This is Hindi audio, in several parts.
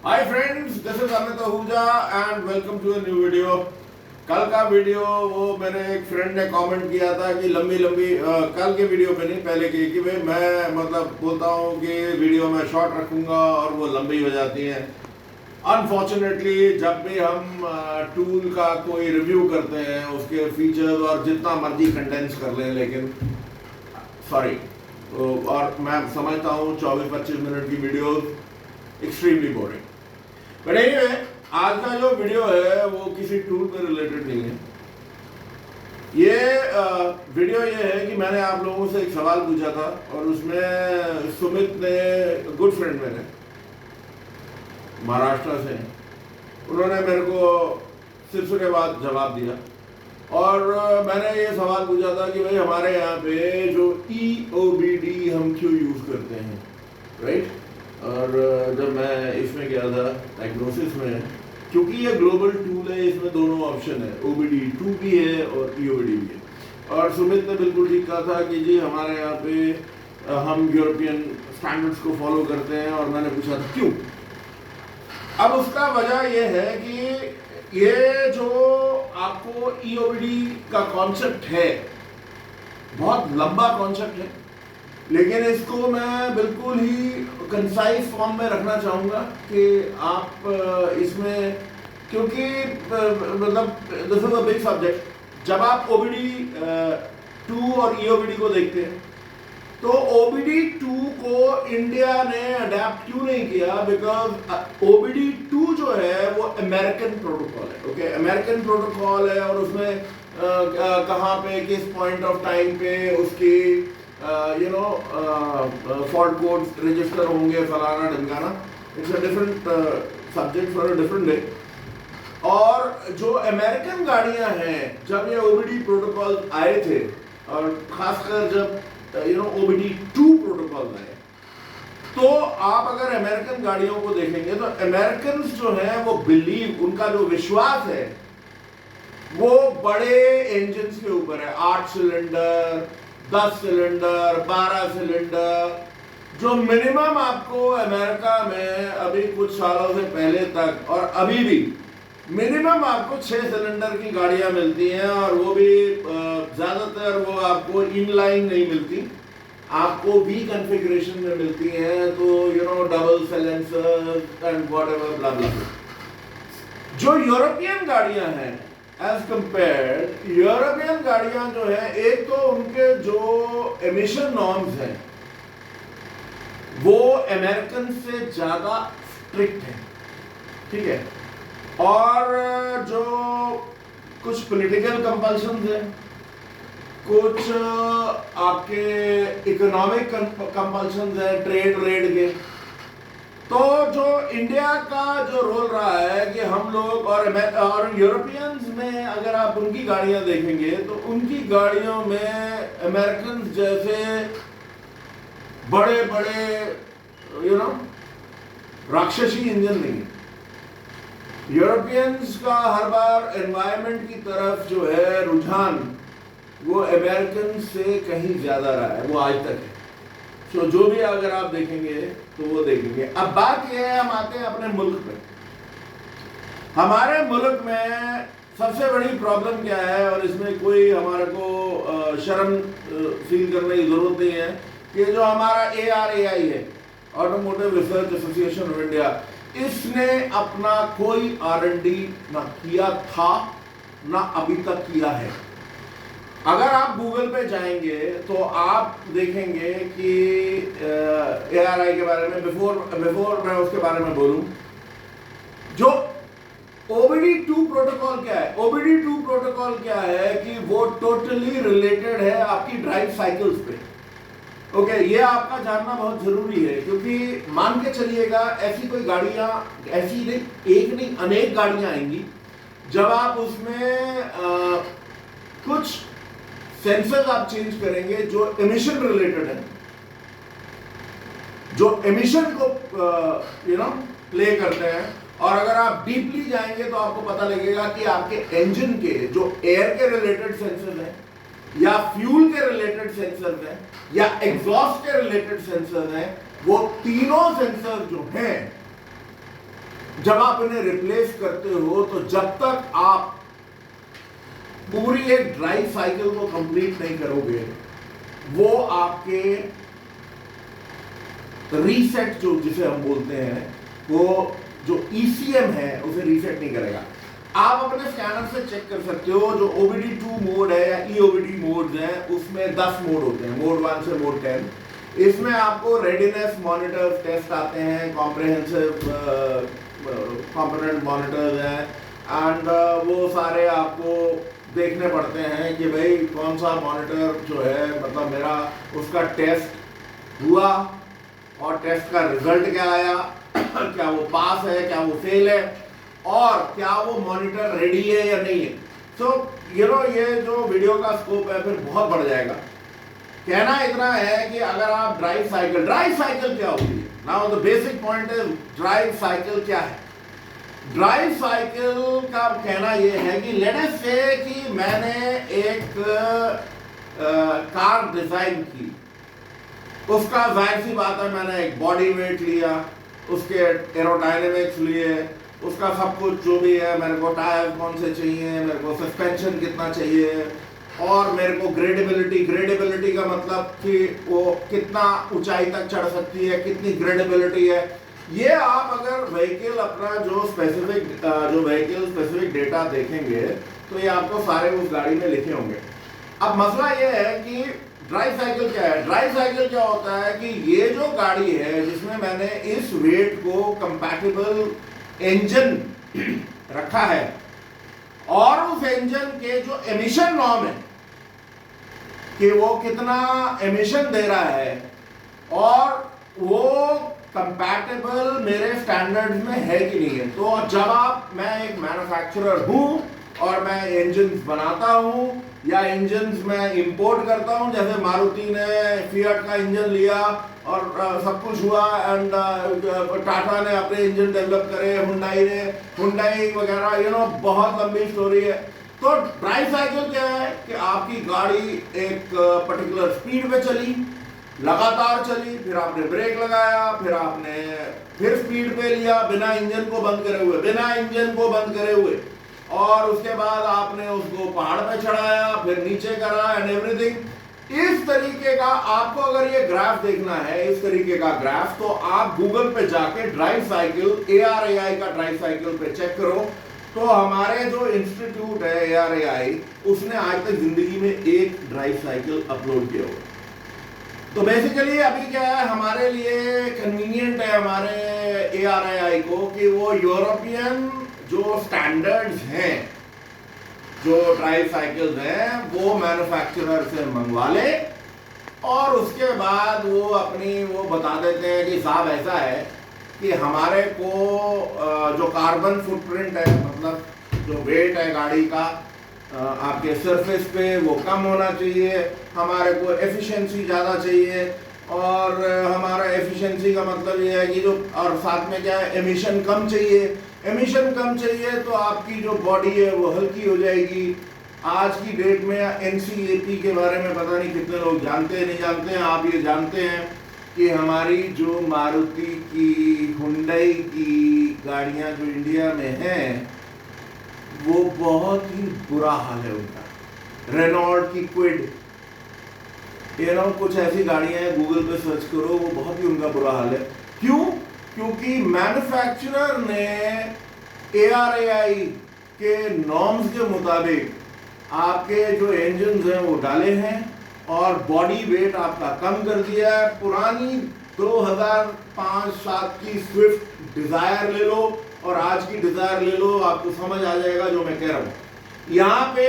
Hi friends, this is Amit Ahuja and welcome to a new video. कल का वीडियो वो मेरे एक फ्रेंड ने कमेंट किया था कि लंबी कल के वीडियो पे नहीं, पहले की, कि भाई मैं मतलब बोलता हूँ कि वीडियो में शॉर्ट रखूंगा और वो लंबी हो जाती हैं। अनफॉर्चुनेटली जब भी हम टूल का कोई रिव्यू करते हैं, उसके फीचर्स और जितना मर्जी कंडेंस कर लें, लेकिन सॉरी, और मैं समझता हूँ 24-25 मिनट की video extremely boring. But anyway, आज का जो वीडियो है वो किसी टूल पे रिलेटेड नहीं है। ये वीडियो ये है कि मैंने आप लोगों से एक सवाल पूछा था और उसमें सुमित ने, गुड फ्रेंड मेरे, महाराष्ट्र से, उन्होंने मेरे को सिलसिले के बाद जवाब दिया। और मैंने ये सवाल पूछा था कि भाई हमारे यहाँ पे जो EOBD हम क्यों यूज़ करते हैं, राइट? और जब मैं इसमें गया था डायग्नोसिस में, क्योंकि ये ग्लोबल टूल है, इसमें दोनों ऑप्शन है, OBD2 भी है और EOBD भी है। और सुमित ने बिल्कुल ठीक कहा था कि जी हमारे यहाँ पे हम यूरोपियन स्टैंडर्ड्स को फॉलो करते हैं। और मैंने पूछा था क्यों। अब उसका वजह ये है कि ये जो आपको EOBD का कॉन्सेप्ट है, बहुत लंबा कॉन्सेप्ट है, लेकिन इसको मैं बिल्कुल ही कंसाइज फॉर्म में रखना चाहूँगा कि आप इसमें, क्योंकि मतलब this is a big subject. जब आप OBD2 और EOBD को देखते हैं तो OBD2 को इंडिया ने अडेप्ट क्यों नहीं किया? बिकॉज OBD2 जो है वो अमेरिकन प्रोटोकॉल है, ओके, अमेरिकन प्रोटोकॉल है। और उसमें कहाँ पे, किस पॉइंट ऑफ टाइम पे उसकी फॉल्ट कोड्स रजिस्टर होंगे, फलाना ढमकाना, it's a different subject for a different day. और जो अमेरिकन गाड़ियां हैं, जब ये OBD प्रोटोकॉल आए थे, और खासकर जब OBD2 प्रोटोकॉल आए, तो आप अगर अमेरिकन गाड़ियों को देखेंगे तो अमेरिकन जो हैं वो बिलीव, उनका जो विश्वास है वो बड़े इंजन के ऊपर है। 8 सिलेंडर, 10 सिलेंडर, 12 सिलेंडर, जो मिनिमम आपको अमेरिका में अभी कुछ सालों से पहले तक और अभी भी मिनिमम आपको 6 सिलेंडर की गाड़ियां मिलती हैं। और वो भी ज्यादातर वो आपको इनलाइन नहीं मिलती, आपको भी कॉन्फ़िगरेशन में मिलती हैं। तो डबल साइलेंसर एंड व्हाटएवर ब्ला ब्ला। जो यूरोपियन गाड़ियां हैं, एज कंपेयर्ड, यूरोपियन गाड़ियां जो है, एक तो उनके जो एमिशन नॉर्म्स हैं वो अमेरिकन से ज्यादा स्ट्रिक्ट है, ठीक है। और जो कुछ पॉलिटिकल कंपल्शंस हैं, कुछ आपके इकोनॉमिक कंपल्शंस हैं, ट्रेड रेड के। तो जो इंडिया का जो रोल रहा है कि हम लोग और यूरोपियंस में अगर आप उनकी गाड़ियां देखेंगे तो उनकी गाड़ियों में अमेरिकन जैसे बड़े बड़े राक्षसी इंजन नहीं है। यूरोपियंस का हर बार एनवायरनमेंट की तरफ जो है रुझान, वो अमेरिकन से कहीं ज्यादा रहा है, वो आज तक है। तो जो भी अगर आप देखेंगे तो वो देखेंगे। अब बात यह है, हम आते हैं अपने मुल्क में। हमारे मुल्क में सबसे बड़ी प्रॉब्लम क्या है, और इसमें कोई हमारे को शर्म फील करने की जरूरत नहीं है, कि जो हमारा ARAI है, automotive research association of India, इसने अपना कोई R&D ना किया था, ना अभी तक किया है। अगर आप गूगल पे जाएंगे तो आप देखेंगे कि ARAI के बारे में, बिफोर मैं उसके बारे में बोलूं, जो OBD2 प्रोटोकॉल क्या है? OBD2 प्रोटोकॉल क्या है कि वो टोटली रिलेटेड है आपकी ड्राइव साइकिल्स पे, ओके। ये आपका जानना बहुत जरूरी है, क्योंकि मान के चलिएगा ऐसी कोई गाड़ियां, ऐसी नहीं, एक नहीं, अनेक गाड़ियां आएंगी, जब आप उसमें कुछ सेंसर्स आप चेंज करेंगे जो एमिशन रिलेटेड है, जो एमिशन को प्ले करते हैं। और अगर आप डीपली जाएंगे तो आपको पता लगेगा कि आपके इंजन के जो एयर के रिलेटेड सेंसर्स हैं, या फ्यूल के रिलेटेड सेंसर्स हैं, या एग्जॉस्ट के रिलेटेड सेंसर्स हैं, वो तीनों सेंसर जो हैं जब आप इन्हें रिप्लेस करते हो तो जब तक आप पूरी एक ड्राइव साइकिल को कंप्लीट नहीं करोगे, वो आपके रीसेट जो जिसे हम बोलते हैं, वो जो ECM है उसे रीसेट नहीं करेगा। आप अपने स्कैनर से चेक कर सकते हो, जो OBD2 मोड है या EOBD मोड है, उसमें 10 मोड होते हैं, मोड 1 से मोड 10। इसमें आपको रेडीनेस मॉनिटर टेस्ट आते हैं, कॉम्प्रिहेंसिव कंपोनेंट मॉनिटर्स हैं, एंड वो सारे आपको देखने पड़ते हैं कि भाई कौन सा मॉनिटर जो है, मतलब मेरा उसका टेस्ट हुआ और टेस्ट का रिजल्ट क्या आया, क्या वो पास है, क्या वो फेल है, और क्या वो मॉनिटर रेडी है या नहीं है। सो ये जो वीडियो का स्कोप है फिर बहुत बढ़ जाएगा। कहना इतना है कि अगर आप ड्राइव साइकिल क्या होती है, now the basic point is drive cycle क्या है। ड्राइव साइकिल का कहना यह है कि लेट अस से कि मैंने एक कार डिजाइन की, उसका जाहिर सी बात है मैंने एक बॉडी वेट लिया, उसके एरोडायनेमिक्स लिए, उसका सब कुछ जो भी है, मेरे को टायर कौन से चाहिए, मेरे को सस्पेंशन कितना चाहिए, और मेरे को ग्रेडेबिलिटी का मतलब कि वो कितना ऊंचाई तक चढ़ सकती है, कितनी ग्रेडेबिलिटी है। ये आप अगर व्हीकल अपना जो व्हीकल स्पेसिफिक डेटा देखेंगे तो ये आपको सारे उस गाड़ी में लिखे होंगे। अब मसला ये है कि ड्राइव साइकिल क्या है। ड्राइव साइकिल क्या होता है कि ये जो गाड़ी है जिसमें मैंने इस वेट को कंपैटिबल इंजन रखा है, और उस इंजन के जो एमिशन नॉर्म है कि वो कितना एमिशन दे रहा है, और वो कंपैटिबल मेरे स्टैंडर्ड्स में है कि नहीं है। तो जब मैं एक मैन्युफैक्चरर हूं और मैं इंजन्स बनाता हूं या इंजन्स में इंपोर्ट करता हूं, जैसे मारुति ने फिएट का इंजन लिया और सब कुछ हुआ, एंड टाटा ने अपने इंजन डेवलप करे, हुंडई वगैरह, बहुत लंबी स्टोरी है। तो ड्राइव साइकिल क्या है कि आपकी गाड़ी एक पर्टिकुलर स्पीड पे चली, लगातार चली, फिर आपने ब्रेक लगाया, फिर आपने फिर स्पीड पे लिया बिना इंजन को बंद करे हुए, और उसके बाद आपने उसको पहाड़ पे चढ़ाया, फिर नीचे करा, एंड एवरीथिंग। इस तरीके का आपको अगर ये ग्राफ देखना है, इस तरीके का ग्राफ, तो आप गूगल पे जाके ड्राइव साइकिल, ARAI का ड्राइव साइकिल पे चेक करो। तो हमारे जो इंस्टीट्यूट है ARAI, उसने आज तक जिंदगी में एक ड्राइव साइकिल अपलोड किया हुआ। तो बेसिकली अभी क्या है, हमारे लिए कन्वीनियंट है हमारे ARAI को कि वो यूरोपियन जो स्टैंडर्ड्स हैं, जो ड्राइव साइकिल्स हैं, वो मैन्युफैक्चरर से मंगवा ले, और उसके बाद वो बता देते हैं कि साहब ऐसा है कि हमारे को जो कार्बन फुटप्रिंट है, मतलब जो वेट है गाड़ी का आपके सरफेस पे, वो कम होना चाहिए, हमारे को एफिशिएंसी ज़्यादा चाहिए, और हमारा एफिशिएंसी का मतलब ये है कि और साथ में क्या है, एमिशन कम चाहिए, तो आपकी जो बॉडी है वो हल्की हो जाएगी। आज की डेट में NCAP के बारे में पता नहीं कितने लोग जानते हैं, नहीं जानते हैं। आप ये जानते हैं कि हमारी जो मारुति की, हुंडई की गाड़ियां जो इंडिया में हैं, वो बहुत ही बुरा हाल है उनका। रेनॉल्ट की क्विड, कुछ ऐसी गाड़ियां हैं, गूगल पे सर्च करो, वो बहुत ही उनका बुरा हाल है। क्यों? क्योंकि मैन्युफैक्चरर ने ARAI के नॉर्म्स के मुताबिक आपके जो इंजन हैं वो डाले हैं, और बॉडी वेट आपका कम कर दिया है। पुरानी 2005-7 की स्विफ्ट डिजायर ले लो और आज की डिजायर ले लो, आपको समझ आ जाएगा जो मैं कह रहा हूँ। यहाँ पे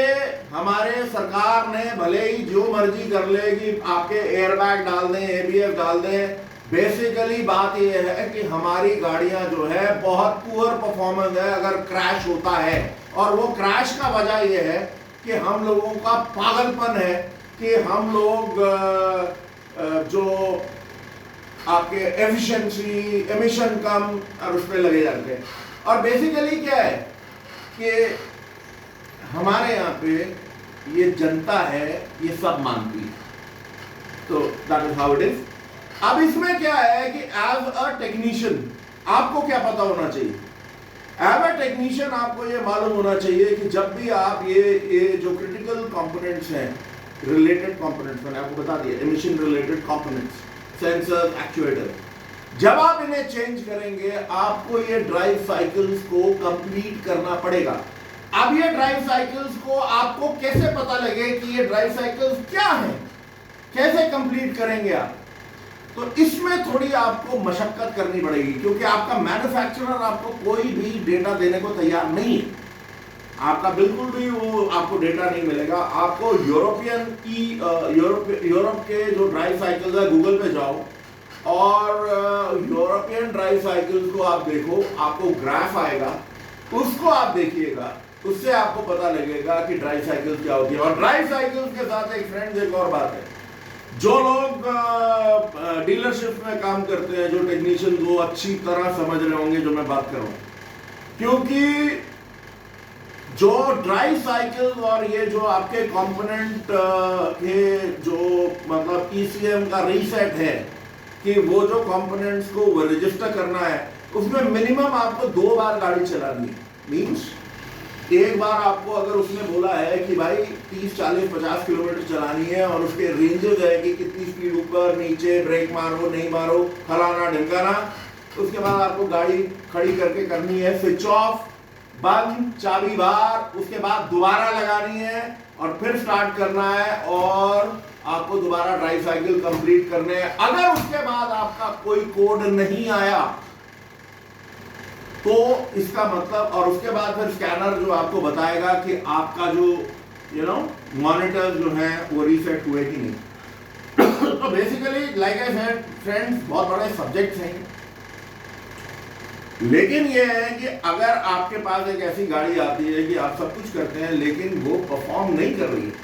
हमारे सरकार ने भले ही जो मर्जी कर ले कि आपके एयरबैग डाल दें, ABS डाल दें, बेसिकली बात यह है कि हमारी गाड़ियां जो है बहुत पुअर परफॉर्मेंस है अगर क्रैश होता है। और वो क्रैश का वजह यह है कि हम लोगों का पागलपन है कि हम लोग जो आपके एफिशिएंसी, एमिशन कम, और उस पर लगे जाते हैं। और बेसिकली क्या है कि हमारे यहाँ पे ये जनता है, ये सब मानती है। तो that is how it is. अब इसमें क्या है कि एज अ टेक्नीशियन आपको क्या पता होना चाहिए एज अ टेक्नीशियन आपको ये मालूम होना चाहिए कि जब भी आप ये जो क्रिटिकल कंपोनेंट्स हैं, रिलेटेड कंपोनेंट्स, मैंने आपको बता दिया emission related components, sensors, actuator, जब आप इन्हें चेंज करेंगे आपको ये ड्राइव साइकिल्स को कंप्लीट करना पड़ेगा। अब ये ड्राइव साइकिल्स को आपको कैसे पता लगे कि ये ड्राइव साइकिल्स क्या हैं, कैसे कंप्लीट करेंगे आप? तो इसमें थोड़ी आपको मशक्कत करनी पड़ेगी, क्योंकि आपका मैन्युफैक्चरर आपको कोई भी डेटा देने को तैयार नहीं है। आपका बिल्कुल भी वो आपको डेटा नहीं मिलेगा। आपको यूरोप के जो ड्राइव साइकिल्स है, गूगल पे जाओ और यूरोपियन ड्राइव साइकिल्स को आप देखो, आपको ग्राफ आएगा, उसको आप देखिएगा, उससे आपको पता लगेगा कि ड्राइव साइकिल्स क्या होती है। और ड्राइव साइकिल्स के साथ एक फ्रेंड्स एक और बात है, जो लोग डीलरशिप में काम करते हैं, जो टेक्नीशियन, वो अच्छी तरह समझ रहे होंगे जो मैं बात कर रहा हूं, क्योंकि जो ड्राइव साइकिल और ये जो आपके कंपोनेंट के जो मतलब ईसीएम का रीसेट है कि वो जो कंपोनेंट्स को रजिस्टर करना है, उसमें मिनिमम आपको 2 बार गाड़ी चलानी है। मींस एक बार आपको अगर उसने बोला है कि भाई 30, 40, 50 किलोमीटर चलानी है और उसके रेंजेस है कि कितनी स्पीड ऊपर नीचे, ब्रेक मारो नहीं मारो, फलाना ढिमकाना, उसके बाद आपको गाड़ी खड़ी करके करनी है स्विच ऑफ, बंद, चाबी बाहर, उसके बाद दोबारा लगानी है और फिर स्टार्ट करना है और आपको दोबारा ड्राइव साइकिल कंप्लीट करने हैं। अगर उसके बाद आपका कोई कोड नहीं आया तो इसका मतलब, और उसके बाद फिर स्कैनर जो आपको बताएगा कि आपका जो मॉनिटर जो है वो रीसेट हुए कि नहीं। तो basically like I said friends, बहुत बड़े सब्जेक्ट्स हैं, लेकिन ये है कि अगर आपके पास एक ऐसी गाड़ी आती है कि आप सब कुछ करते हैं लेकिन वो परफॉर्म नहीं कर रही है,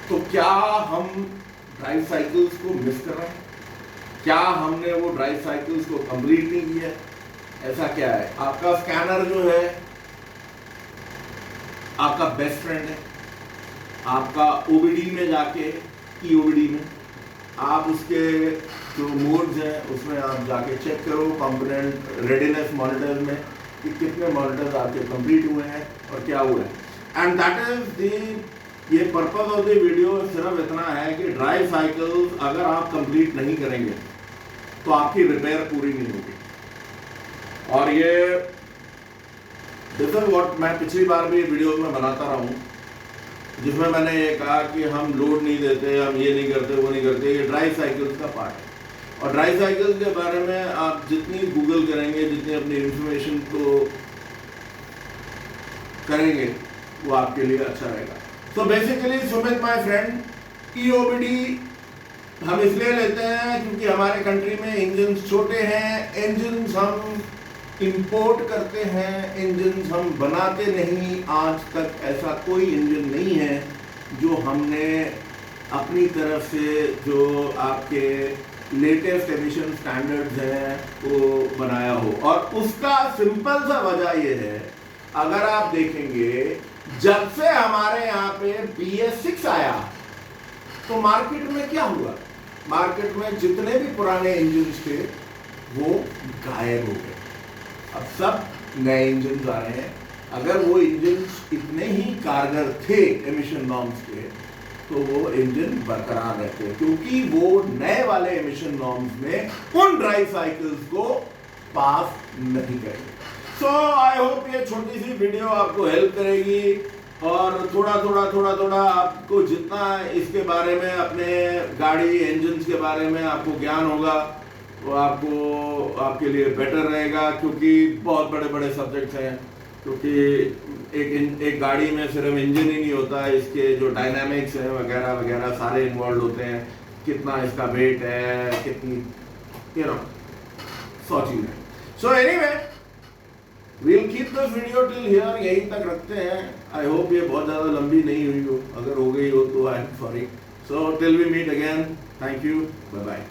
तो क्या हम ड्राइव साइकिल्स को मिस कर रहे हैं? क्या हमने वो ड्राइव साइकिल्स को कंप्लीट नहीं किया? ऐसा क्या है? आपका स्कैनर जो है आपका बेस्ट फ्रेंड है। आपका ओबीडी में जाके, ईओबीडी में आप उसके जो मोड्स हैं उसमें आप जाके चेक करो कंपोनेंट रेडीनेस मॉनिटर में कि कितने मॉनिटर्स आपके कंप्लीट हुए हैं और क्या हुआ है। एंड दैट इज ये पर्पस ऑफ द वीडियो सिर्फ इतना है कि ड्राइव साइकिल्स अगर आप कंप्लीट नहीं करेंगे तो आपकी रिपेयर पूरी नहीं होगी। और ये दिस इज व्हाट मैं पिछली बार भी वीडियो में बनाता रहा हूँ, जिसमें मैंने ये कहा कि हम लोड नहीं देते, हम ये नहीं करते, वो नहीं करते, ये ड्राइव साइकिल्स का पार्ट है। और ड्राइव साइकिल्स के बारे में आप जितनी गूगल करेंगे, जितनी अपनी इंफॉर्मेशन को करेंगे, वो आपके लिए अच्छा रहेगा। तो बेसिकली सुमित माय फ्रेंड, ईओबीडी हम इसलिए लेते हैं क्योंकि हमारे कंट्री में इंजन छोटे हैं, इंजन हम इंपोर्ट करते हैं, इंजन हम बनाते नहीं। आज तक ऐसा कोई इंजन नहीं है जो हमने अपनी तरफ से जो आपके लेटेस्ट एमिशन स्टैंडर्ड्स हैं वो बनाया हो। और उसका सिंपल सा वजह ये है, अगर आप देखेंगे जब से हमारे यहाँ पे BS6 आया तो मार्केट में क्या हुआ? मार्केट में जितने भी पुराने इंजन थे वो गायब हो गए। अब सब नए इंजन आ रहे हैं। अगर वो इंजन इतने ही कारगर थे एमिशन नॉर्म्स के, तो वो इंजन बरकरार रहते हैं, क्योंकि वो नए वाले एमिशन नॉर्म्स में उन ड्राइव साइकिल्स को पास नहीं करेंगे। सो आई होप ये छोटी सी वीडियो आपको हेल्प करेगी और थोड़ा आपको जितना इसके बारे में, अपने गाड़ी इंजन के बारे में आपको ज्ञान होगा, वो आपको आपके लिए बेटर रहेगा। क्योंकि बहुत बड़े बड़े सब्जेक्ट्स हैं, क्योंकि एक गाड़ी में सिर्फ इंजन ही नहीं होता है, इसके जो डायनामिक्स हैं वगैरह वगैरह सारे इन्वॉल्व होते हैं। कितना इसका वेट है, कितनी 100 चीज़ें। So anyway, we'll keep this video till here, यहीं तक रखते हैं। I hope ये बहुत ज़्यादा लंबी नहीं हुई हो, अगर हो गई हो तो I am sorry. So till we meet again, thank you, bye bye.